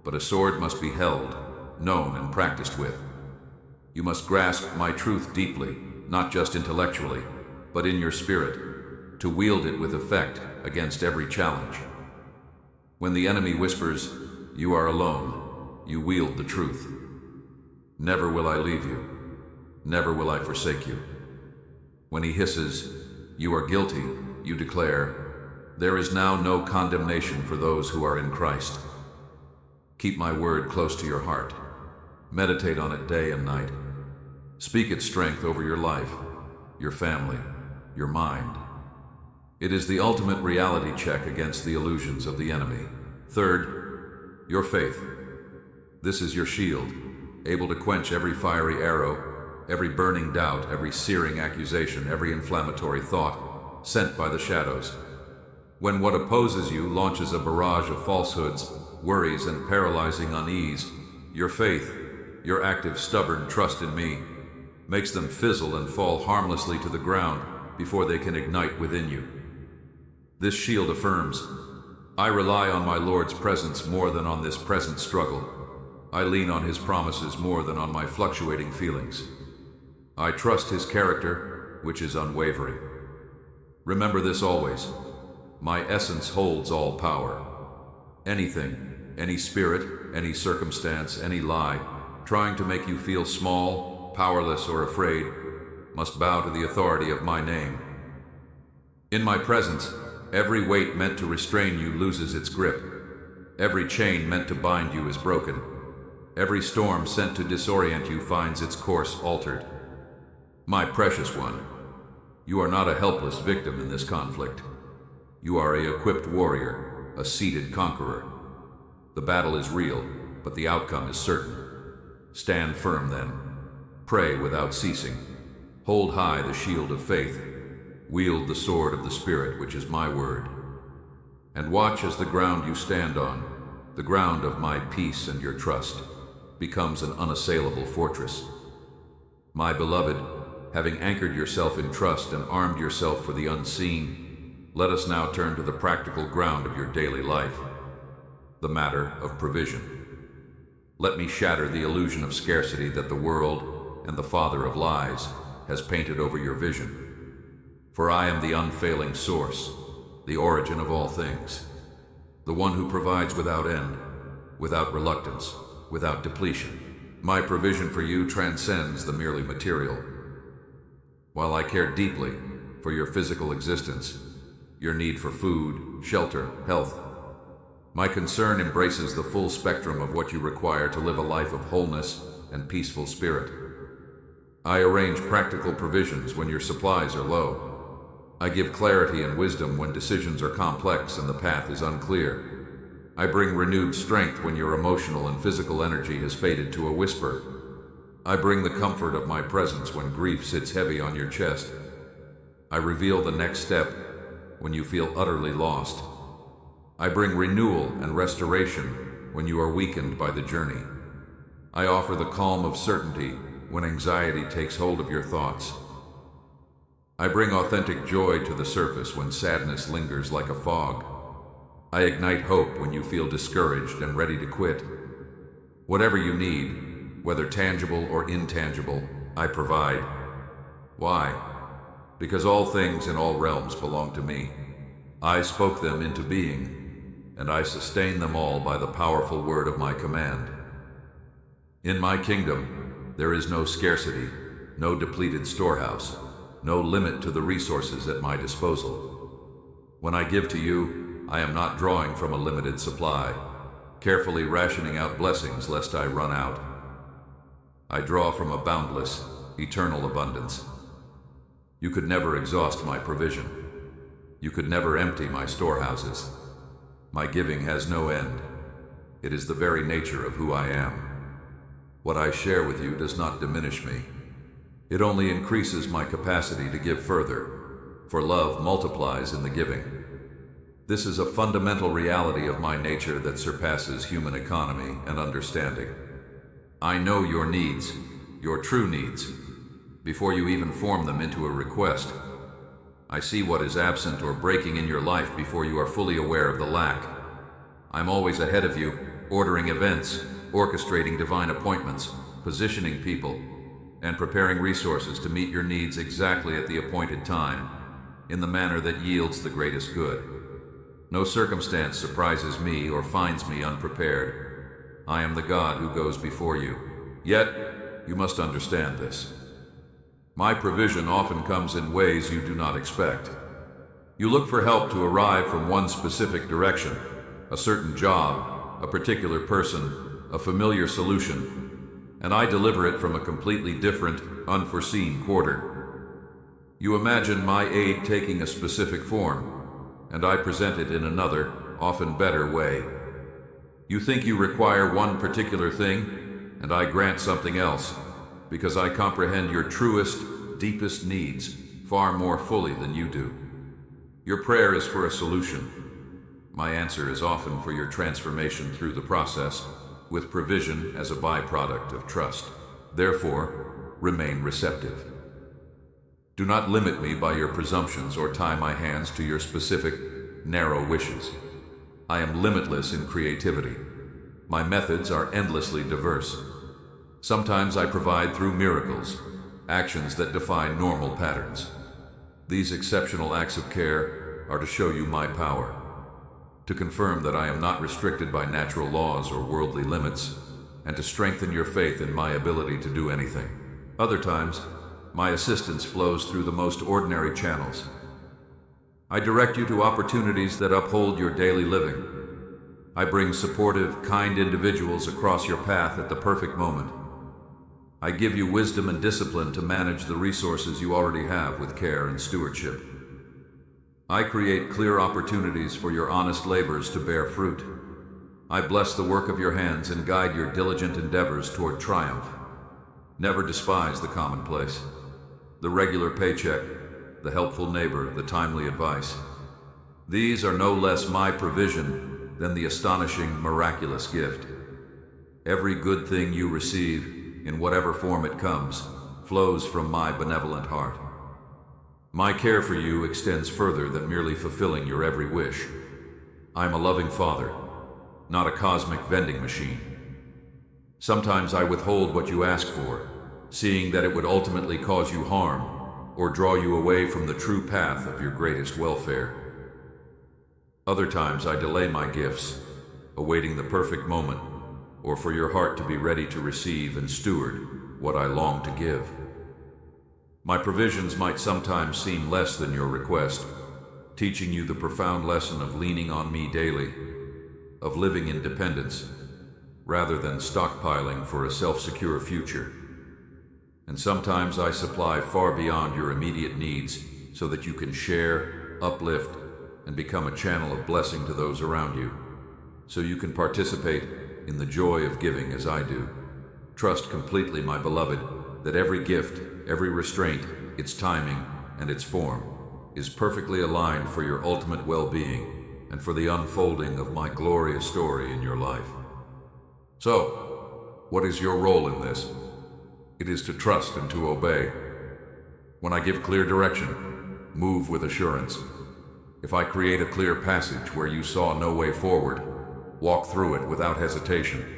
But a sword must be held, known, and practiced with. You must grasp my truth deeply, not just intellectually, but in your spirit, to wield it with effect against every challenge. When the enemy whispers, "You are alone," you wield the truth. "Never will I leave you. Never will I forsake you." When he hisses, "You are guilty," you declare, "There is now no condemnation for those who are in Christ." Keep my word close to your heart. Meditate on it day and night. Speak its strength over your life, your family, your mind. It is the ultimate reality check against the illusions of the enemy. Third, your faith. This is your shield, able to quench every fiery arrow, every burning doubt, every searing accusation, every inflammatory thought sent by the shadows. When what opposes you launches a barrage of falsehoods, worries, and paralyzing unease, your faith, your active, stubborn trust in me, makes them fizzle and fall harmlessly to the ground before they can ignite within you. This shield affirms, I rely on my Lord's presence more than on this present struggle. I lean on his promises more than on my fluctuating feelings. I trust his character, which is unwavering. Remember this always. My essence holds all power. Anything, any spirit, any circumstance, any lie, trying to make you feel small, powerless, or afraid, must bow to the authority of my name. In my presence, every weight meant to restrain you loses its grip. Every chain meant to bind you is broken. Every storm sent to disorient you finds its course altered. My precious one, you are not a helpless victim in this conflict. You are a equipped warrior, a seated conqueror. The battle is real, but the outcome is certain. Stand firm then. Pray without ceasing. Hold high the shield of faith. Wield the sword of the Spirit, which is my word. And watch as the ground you stand on, the ground of my peace and your trust, becomes an unassailable fortress. My beloved, having anchored yourself in trust and armed yourself for the unseen, let us now turn to the practical ground of your daily life, the matter of provision. Let me shatter the illusion of scarcity that the world and the father of lies has painted over your vision. For I am the unfailing source, the origin of all things, the one who provides without end, without reluctance, without depletion. My provision for you transcends the merely material. While I care deeply for your physical existence, your need for food, shelter, health, my concern embraces the full spectrum of what you require to live a life of wholeness and peaceful spirit. I arrange practical provisions when your supplies are low. I give clarity and wisdom when decisions are complex and the path is unclear. I bring renewed strength when your emotional and physical energy has faded to a whisper. I bring the comfort of my presence when grief sits heavy on your chest. I reveal the next step when you feel utterly lost. I bring renewal and restoration when you are weakened by the journey. I offer the calm of certainty when anxiety takes hold of your thoughts. I bring authentic joy to the surface when sadness lingers like a fog. I ignite hope when you feel discouraged and ready to quit. Whatever you need, whether tangible or intangible, I provide. Why? Because all things in all realms belong to me. I spoke them into being, and I sustain them all by the powerful word of my command. In my kingdom, there is no scarcity, no depleted storehouse, no limit to the resources at my disposal. When I give to you, I am not drawing from a limited supply, carefully rationing out blessings lest I run out. I draw from a boundless, eternal abundance. You could never exhaust my provision. You could never empty my storehouses. My giving has no end. It is the very nature of who I am. What I share with you does not diminish me. It only increases my capacity to give further, for love multiplies in the giving. This is a fundamental reality of my nature that surpasses human economy and understanding. I know your needs, your true needs, before you even form them into a request. I see what is absent or breaking in your life before you are fully aware of the lack. I'm always ahead of you, ordering events, orchestrating divine appointments, positioning people, and preparing resources to meet your needs exactly at the appointed time, in the manner that yields the greatest good. No circumstance surprises me or finds me unprepared. I am the God who goes before you. Yet, you must understand this. My provision often comes in ways you do not expect. You look for help to arrive from one specific direction, a certain job, a particular person, a familiar solution, and I deliver it from a completely different, unforeseen quarter. You imagine my aid taking a specific form, and I present it in another, often better way. You think you require one particular thing, and I grant something else, because I comprehend your truest, deepest needs far more fully than you do. Your prayer is for a solution. My answer is often for your transformation through the process, with provision as a byproduct of trust. Therefore, remain receptive. Do not limit me by your presumptions or tie my hands to your specific, narrow wishes. I am limitless in creativity. My methods are endlessly diverse. Sometimes I provide through miracles, actions that defy normal patterns. These exceptional acts of care are to show you my power, to confirm that I am not restricted by natural laws or worldly limits, and to strengthen your faith in my ability to do anything. Other times, my assistance flows through the most ordinary channels. I direct you to opportunities that uphold your daily living. I bring supportive, kind individuals across your path at the perfect moment. I give you wisdom and discipline to manage the resources you already have with care and stewardship. I create clear opportunities for your honest labors to bear fruit. I bless the work of your hands and guide your diligent endeavors toward triumph. Never despise the commonplace, the regular paycheck, the helpful neighbor, the timely advice. These are no less my provision than the astonishing, miraculous gift. Every good thing you receive, in whatever form it comes, flows from my benevolent heart. My care for you extends further than merely fulfilling your every wish. I'm a loving father, not a cosmic vending machine. Sometimes I withhold what you ask for, seeing that it would ultimately cause you harm or draw you away from the true path of your greatest welfare. Other times I delay my gifts, awaiting the perfect moment, or for your heart to be ready to receive and steward what I long to give. My provisions might sometimes seem less than your request, teaching you the profound lesson of leaning on me daily, of living in dependence, rather than stockpiling for a self-secure future. And sometimes I supply far beyond your immediate needs so that you can share, uplift, and become a channel of blessing to those around you, so you can participate in the joy of giving as I do. Trust completely, my beloved, that every gift, every restraint, its timing, and its form is perfectly aligned for your ultimate well-being and for the unfolding of my glorious story in your life. So, what is your role in this? It is to trust and to obey. When I give clear direction, move with assurance. If I create a clear passage where you saw no way forward, walk through it without hesitation.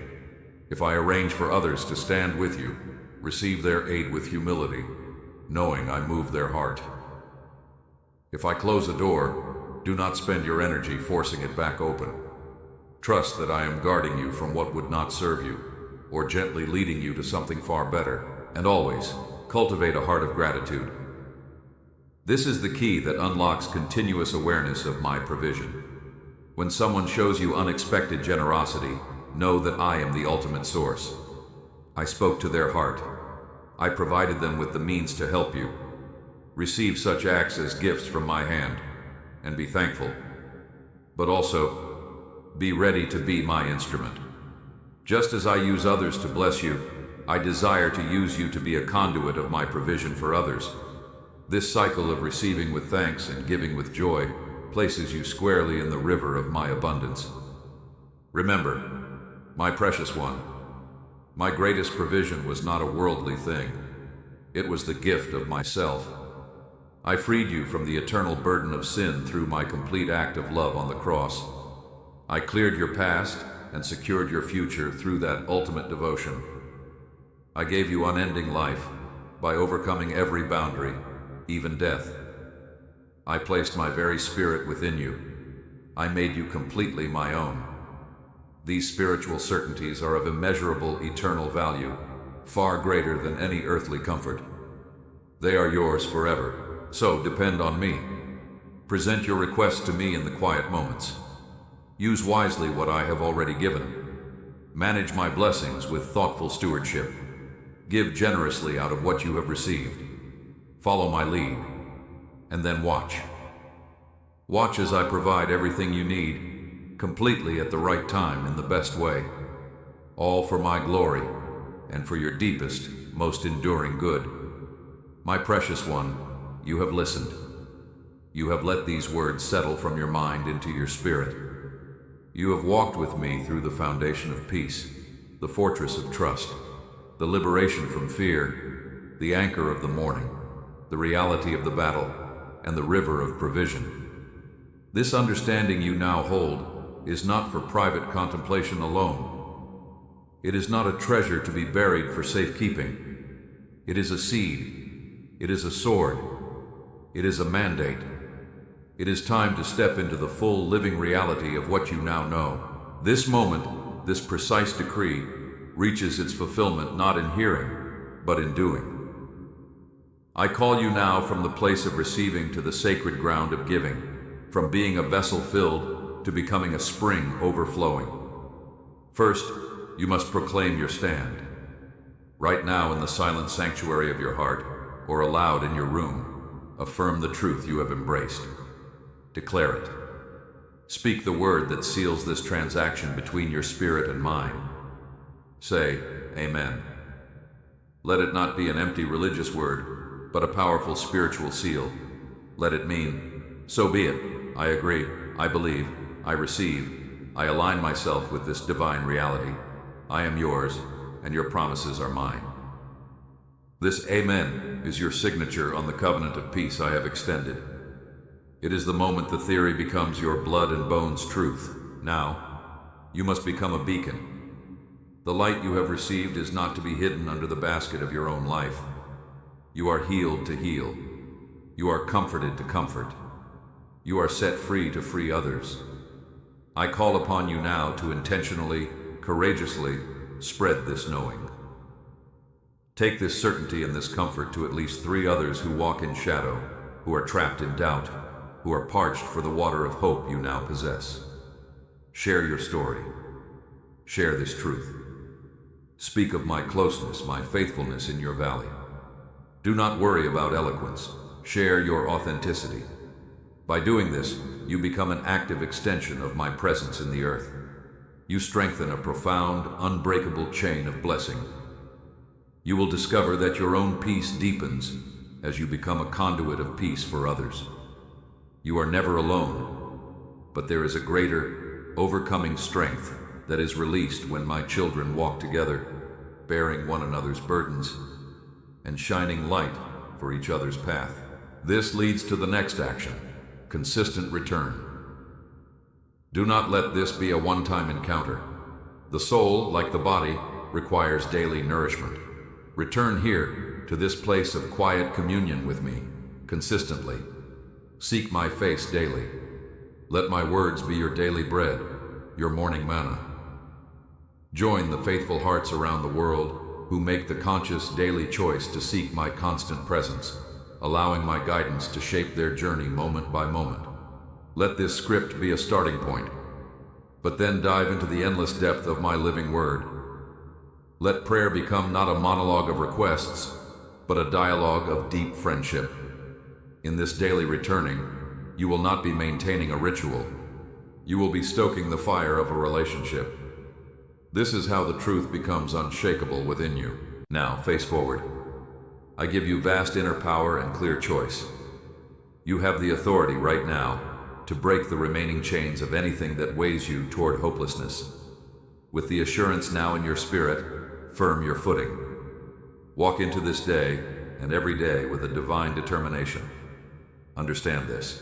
If I arrange for others to stand with you, receive their aid with humility, knowing I move their heart. If I close a door, do not spend your energy forcing it back open. Trust that I am guarding you from what would not serve you, or gently leading you to something far better, and always cultivate a heart of gratitude. This is the key that unlocks continuous awareness of my provision. When someone shows you unexpected generosity, know that I am the ultimate source. I spoke to their heart. I provided them with the means to help you. Receive such acts as gifts from my hand, and be thankful. But also, be ready to be my instrument. Just as I use others to bless you, I desire to use you to be a conduit of my provision for others. This cycle of receiving with thanks and giving with joy places you squarely in the river of my abundance. Remember, my precious one, my greatest provision was not a worldly thing. It was the gift of myself. I freed you from the eternal burden of sin through my complete act of love on the cross. I cleared your past and secured your future through that ultimate devotion. I gave you unending life by overcoming every boundary, even death. I placed my very spirit within you. I made you completely my own. These spiritual certainties are of immeasurable eternal value, far greater than any earthly comfort. They are yours forever, so depend on me. Present your requests to me in the quiet moments. Use wisely what I have already given. Manage my blessings with thoughtful stewardship. Give generously out of what you have received. Follow my lead, and then watch. Watch as I provide everything you need, completely at the right time in the best way. All for my glory, and for your deepest, most enduring good. My precious one, you have listened. You have let these words settle from your mind into your spirit. You have walked with me through the foundation of peace, the fortress of trust, the liberation from fear, the anchor of the morning, the reality of the battle, and the river of provision. This understanding you now hold is not for private contemplation alone. It is not a treasure to be buried for safekeeping. It is a seed. It is a sword. It is a mandate. It is time to step into the full living reality of what you now know. This moment, this precise decree, reaches its fulfillment not in hearing, but in doing. I call you now from the place of receiving to the sacred ground of giving, from being a vessel filled to becoming a spring overflowing. First, you must proclaim your stand. Right now in the silent sanctuary of your heart, or aloud in your room, affirm the truth you have embraced. Declare it. Speak the word that seals this transaction between your spirit and mine. Say, Amen. Let it not be an empty religious word, but a powerful spiritual seal. Let it mean, so be it. I agree, I believe, I receive, I align myself with this divine reality. I am yours, and your promises are mine. This Amen is your signature on the covenant of peace I have extended. It is the moment the theory becomes your blood and bones truth. Now, you must become a beacon. The light you have received is not to be hidden under the basket of your own life. You are healed to heal. You are comforted to comfort. You are set free to free others. I call upon you now to intentionally, courageously spread this knowing. Take this certainty and this comfort to at least 3 others who walk in shadow, who are trapped in doubt, who are parched for the water of hope you now possess. Share your story. Share this truth. Speak of my closeness, my faithfulness in your valley. Do not worry about eloquence. Share your authenticity. By doing this, you become an active extension of my presence in the earth. You strengthen a profound, unbreakable chain of blessing. You will discover that your own peace deepens as you become a conduit of peace for others. You are never alone, but there is a greater, overcoming strength that is released when my children walk together, bearing one another's burdens and shining light for each other's path. This leads to the next action: consistent return. Do not let this be a one-time encounter. The soul, like the body, requires daily nourishment. Return here to this place of quiet communion with me, consistently. Seek my face daily. Let my words be your daily bread, your morning manna. Join the faithful hearts around the world who make the conscious daily choice to seek my constant presence, allowing my guidance to shape their journey moment by moment. Let this script be a starting point, but then dive into the endless depth of my living word. Let prayer become not a monologue of requests, but a dialogue of deep friendship. In this daily returning, you will not be maintaining a ritual. You will be stoking the fire of a relationship. This is how the truth becomes unshakable within you. Now, face forward. I give you vast inner power and clear choice. You have the authority right now to break the remaining chains of anything that weighs you toward hopelessness. With the assurance now in your spirit, firm your footing. Walk into this day and every day with a divine determination. Understand this.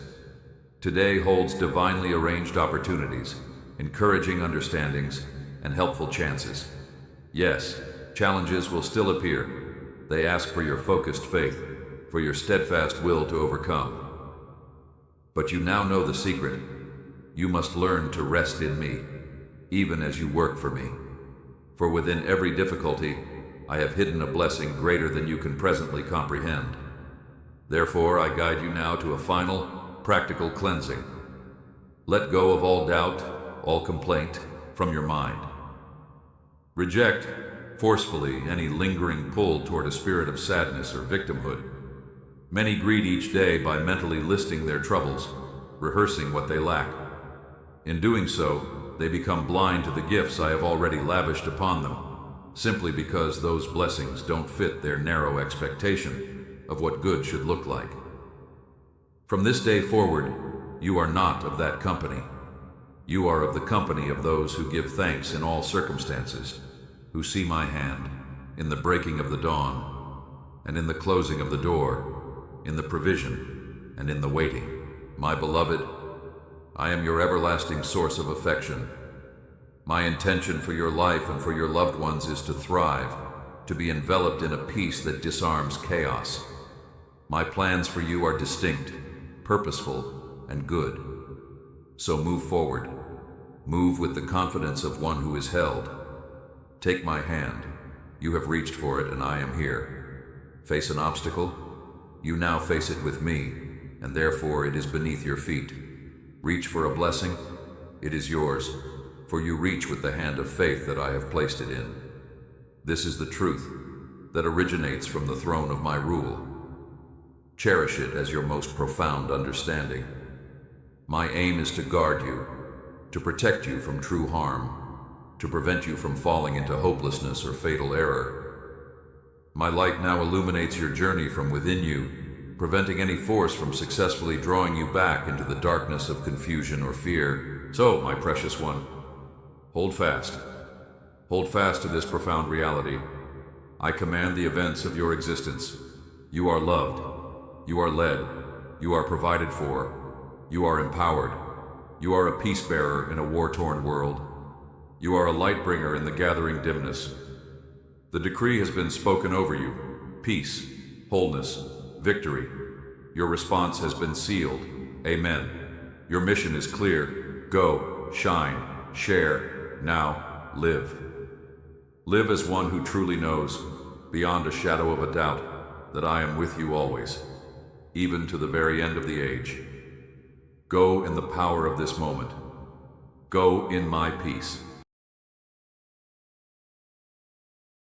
Today holds divinely arranged opportunities, encouraging understandings, and helpful chances. Yes, challenges will still appear. They ask for your focused faith, for your steadfast will to overcome. But you now know the secret. You must learn to rest in me, even as you work for me. For within every difficulty, I have hidden a blessing greater than you can presently comprehend. Therefore, I guide you now to a final, practical cleansing. Let go of all doubt, all complaint from your mind. Reject, forcefully, any lingering pull toward a spirit of sadness or victimhood. Many greet each day by mentally listing their troubles, rehearsing what they lack. In doing so, they become blind to the gifts I have already lavished upon them, simply because those blessings don't fit their narrow expectation of what good should look like. From this day forward, you are not of that company. You are of the company of those who give thanks in all circumstances, who see my hand in the breaking of the dawn, and in the closing of the door, in the provision, and in the waiting. My beloved, I am your everlasting source of affection. My intention for your life and for your loved ones is to thrive, to be enveloped in a peace that disarms chaos. My plans for you are distinct, purposeful, and good. So move forward. Move with the confidence of one who is held. Take my hand. You have reached for it, and I am here. Face an obstacle? You now face it with me, and therefore it is beneath your feet. Reach for a blessing? It is yours, for you reach with the hand of faith that I have placed it in. This is the truth that originates from the throne of my rule. Cherish it as your most profound understanding. My aim is to guard you, to protect you from true harm, to prevent you from falling into hopelessness or fatal error. My light now illuminates your journey from within you, preventing any force from successfully drawing you back into the darkness of confusion or fear. So, my precious one, hold fast. Hold fast to this profound reality. I command the events of your existence. You are loved. You are led. You are provided for. You are empowered. You are a peace bearer in a war-torn world. You are a light bringer in the gathering dimness. The decree has been spoken over you. Peace, wholeness, victory. Your response has been sealed. Amen. Your mission is clear. Go, shine, share, now, live. Live as one who truly knows, beyond a shadow of a doubt, that I am with you always, even to the very end of the age. Go in the power of this moment. Go in my peace.